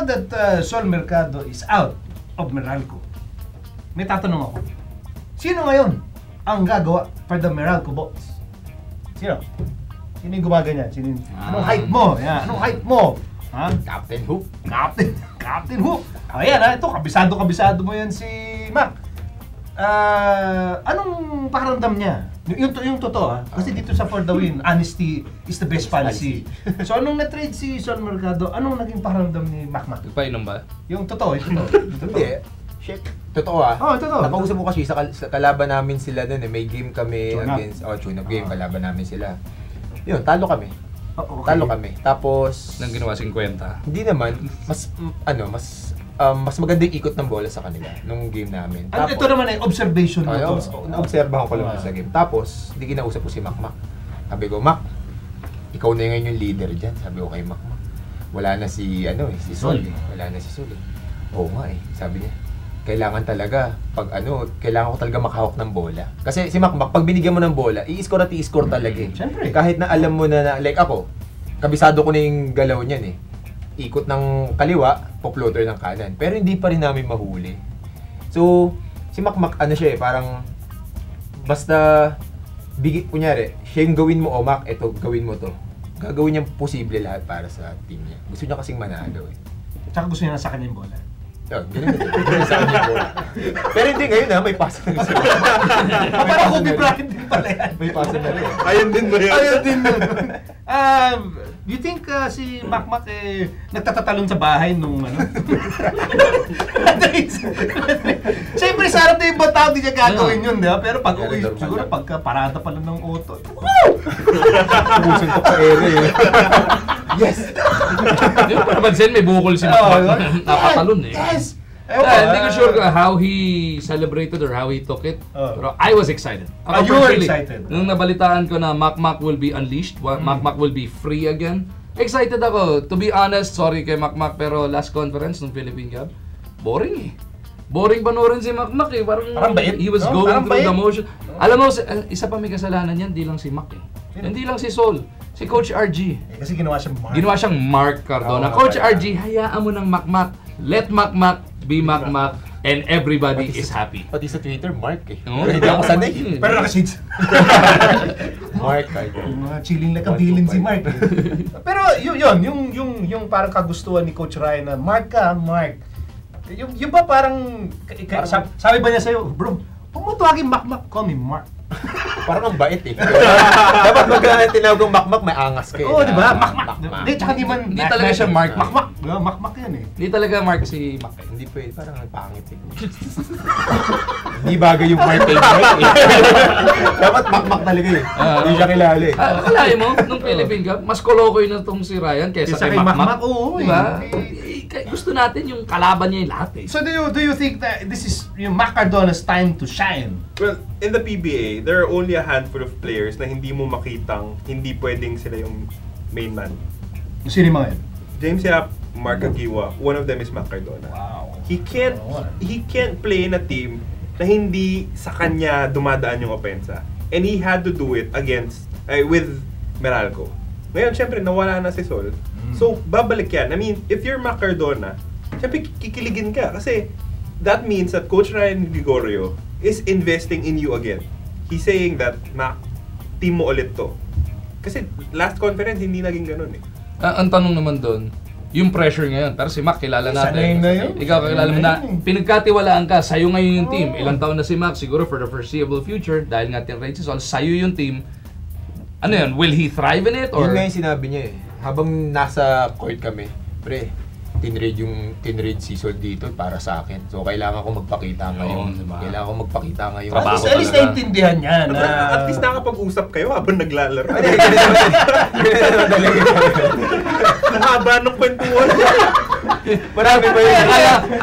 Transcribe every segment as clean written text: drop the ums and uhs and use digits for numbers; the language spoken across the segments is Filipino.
now that Sol Mercado is out of Meralco, may tatanong ako. Sino ngayon ang gagawa for the Meralco Bolts? Sino? Sino yung gumaganyan? Anong height mo? Yan, anong height mo? Ha? Captain Hook. Captain Hook. Ayan ha, ito, kabisado mo yan si Mac. Anong pakiramdam niya? Yung totoo ha? Kasi dito sa For the Win, honesty is the best policy. So anong na-trade si Sol Mercado, anong naging pakiramdam ni Mac? Nagpainom ba? Yung totoo. Hindi. Shit. Totoo ah. Oo, totoo. Napausap ko kasi sa kalaban namin sila dun eh. May game kami Tune-up. against, tune-up game, kalaban namin sila. Yun, talo kami. Okay. Talo kami. Tapos, Nang ginawa 50. hindi naman, mas maganda yung ikot ng bola sa kanila nung game namin. Tapos, ito naman ay observation mo to. Naobserbahan ko lang sa game. Tapos, hindi kinausap ko si Mac. Sabi ko, Mac, ikaw na ngayon yung leader dyan. Sabi ko kay Mac. Wala na si Sol. Wala na si Sol eh. Oo nga eh. Sabi niya, kailangan talaga, kailangan ko talaga makahawak ng bola. Kasi si Mac, pag binigyan mo ng bola, i-score at i-score talaga eh. Siyempre. Kahit na alam mo na, like ako, kabisado ko na yung galaw niyan eh. Ikot ng kaliwa, po-floater ng kanan. Pero hindi pa rin namin mahuli. So, si Mac, siya eh, parang, basta, kunyari, siya yung gawin mo, Mac, eto, gawin mo to. Gagawin niya posible lahat para sa team niya. Gusto niya kasing manalo eh. Tsaka gusto niya na sa kanya yung bola. Yun, ganun sa kanya yung bola. Pero hindi ngayon may pasa na gusto. Parang Kobe Bryant din pala yan. May pasa na rin. Ayun din ba yan? Ayun din yun. Do you think si Mac nagtatatalon sa bahay nung Siyempre, sa harap na yung batao, di niya gagawin yun, di ba? Pero pag uwi, siguro pagka parada pala ng auto, Pusun ko pa ere eh. Yes! Hindi ko pa napansin, may bukol si Mac. Napatalon eh. Yes! Hindi ko sure how he celebrated or how he took it. Pero I was excited. Ako You were personally, excited. Nung nabalitaan ko na Mac will be unleashed, Mac will be free again, excited ako. To be honest, sorry kay Mac, pero last conference ng Philippine Cup, boring eh. Boring panoorin si Mac eh. Parang bait. He was going through the motion. Alam mo, isa pa may kasalanan yan, di lang si Mac eh. Hindi lang si Sol. Si Coach RG. Kasi ginawa siyang Mark. Ginawa siyang Mark Cardona. Coach RG, hayaan mo ng Mac. Let Mac be Mac, and everybody is happy. Pati sa Twitter, Mark eh. Oo. Hindi ako sanay. Pero naka-shades. Mark. Mga chilling like a villain si Mark. Pero yung parang kagustuhan ni Coach Ryan na Mark. Yung ba parang sabi ba niya sa'yo, bro, huwag mo tawagin Mac, call me Mark. Parang ang bait eh. Dapat pag tinawag ng Mac, may angas kayo. Oo, di ba? Mac. Hindi, tsaka Hindi talaga siya Mark. Mac yan eh. Hindi talaga Mark si Mac. Hindi pwede, parang ang pangit eh. Hindi bagay yung Mark eh. Dapat Mac talaga eh. Hindi siya kilala eh. Akalain mo, nung Philippine Cup, mas kolokoy na itong si Ryan kaysa kay Mac. Oo, diba? Gusto natin yung kalaban niya yung lahat eh. So do you think that this is yung Mac Cardona's time to shine? Well, in the PBA, there are only a handful of players na hindi mo makitang hindi pwedeng sila yung main man. Sino yung mga yun? James Yap, Mark Aguiwa, one of them is Mac Cardona. Wow. He can't play in a team na hindi sa kanya dumadaan yung opensa. And he had to do it with Meralco. Ngayon, syempre, nawala na si Sol. So, babalik yan. I mean, if you're Mac Cardona, syempre, kikiligin ka. Kasi, that means that Coach Ryan Gregorio is investing in you again. He's saying that, Mac, team mo ulit to. Kasi, last conference, hindi naging ganun eh. Ang tanong naman doon, yung pressure ngayon. Pero si Mac, kilala natin. Sanay na yun. Ikaw, kilala mo na. Pinagkatiwalaan ka, sa'yo ngayon yung team. Ilang taon na si Mac, siguro for the foreseeable future, dahil nga tinrade si Sol, sa'yo yung team. Ano yun? Will he thrive in it? Or? Yun nga yung sinabi niya eh. Habang nasa court kami, pre, tinrade si Sol dito para sa akin. So, kailangan ko magpakita ngayon. Diba? Kailangan ko magpakita ngayon. Trabaho At least naintindihan niya na... At least nakapag-usap kayo habang naglalaro. Haba ng kwentuhan. Marami ba yun?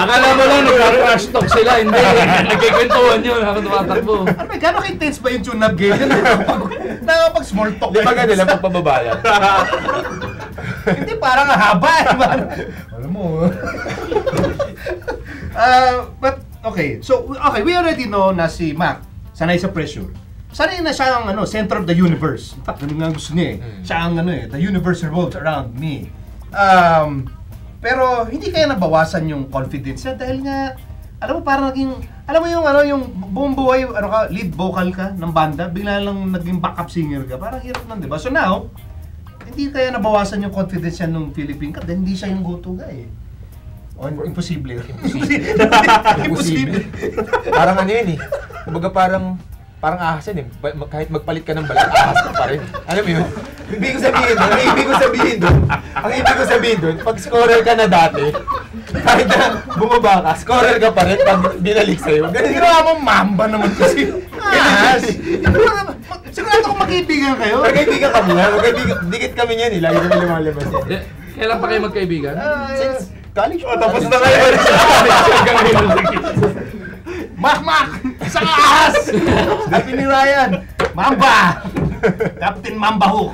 Akala mo lang nag-crash talk sila. Hindi. Nagkikwentuhan yun habang tumatakbo. Ano ba? Gano'ng intense ba yung tune-up game? Nakapag small talk. Di ba ganun lang pagpababalan? Hindi, parang haba eh. Alam mo. But, okay. So, we already know na si Mac sanay sa pressure. Sanay na siya ang center of the universe. In fact, ganun nga gusto niya eh. Siya ang the universe revolves around me. Pero hindi kaya nabawasan yung confidence niya dahil nga, alam mo, parang naging, alam mo yung yung buong buhay, lead vocal ka ng banda, bigla lang naging backup singer ka. Parang hirap nun, di ba? So now, hindi kaya nabawasan yung confidence niya nung Philippine Cup dahil hindi siya yung go-to guy. O, imposible. Imposible. Parang ano yun eh. Kumbaga parang ahas yun eh. Kahit magpalit ka ng balat, ahas ka pa rin. Alam mo yun? Ibig ko sabihin doon, pag scorer ka na dati, kahit na bumaba ka, scorer ka pa rin pag binalik sa'yo. Ganun ginawa mo, mamba naman kasi. Ahas! Sigurado kung magkaibigan kayo. Magkaibigan kami nga. Dikit kami niyan eh. Lagi kami lumalabas yan. Kailan pa kayo magkaibigan? Since college pa. Tapos na kayo. Mak! Isang ahas! Sabi ni Ryan, Mamba! Captain Mamba Hook!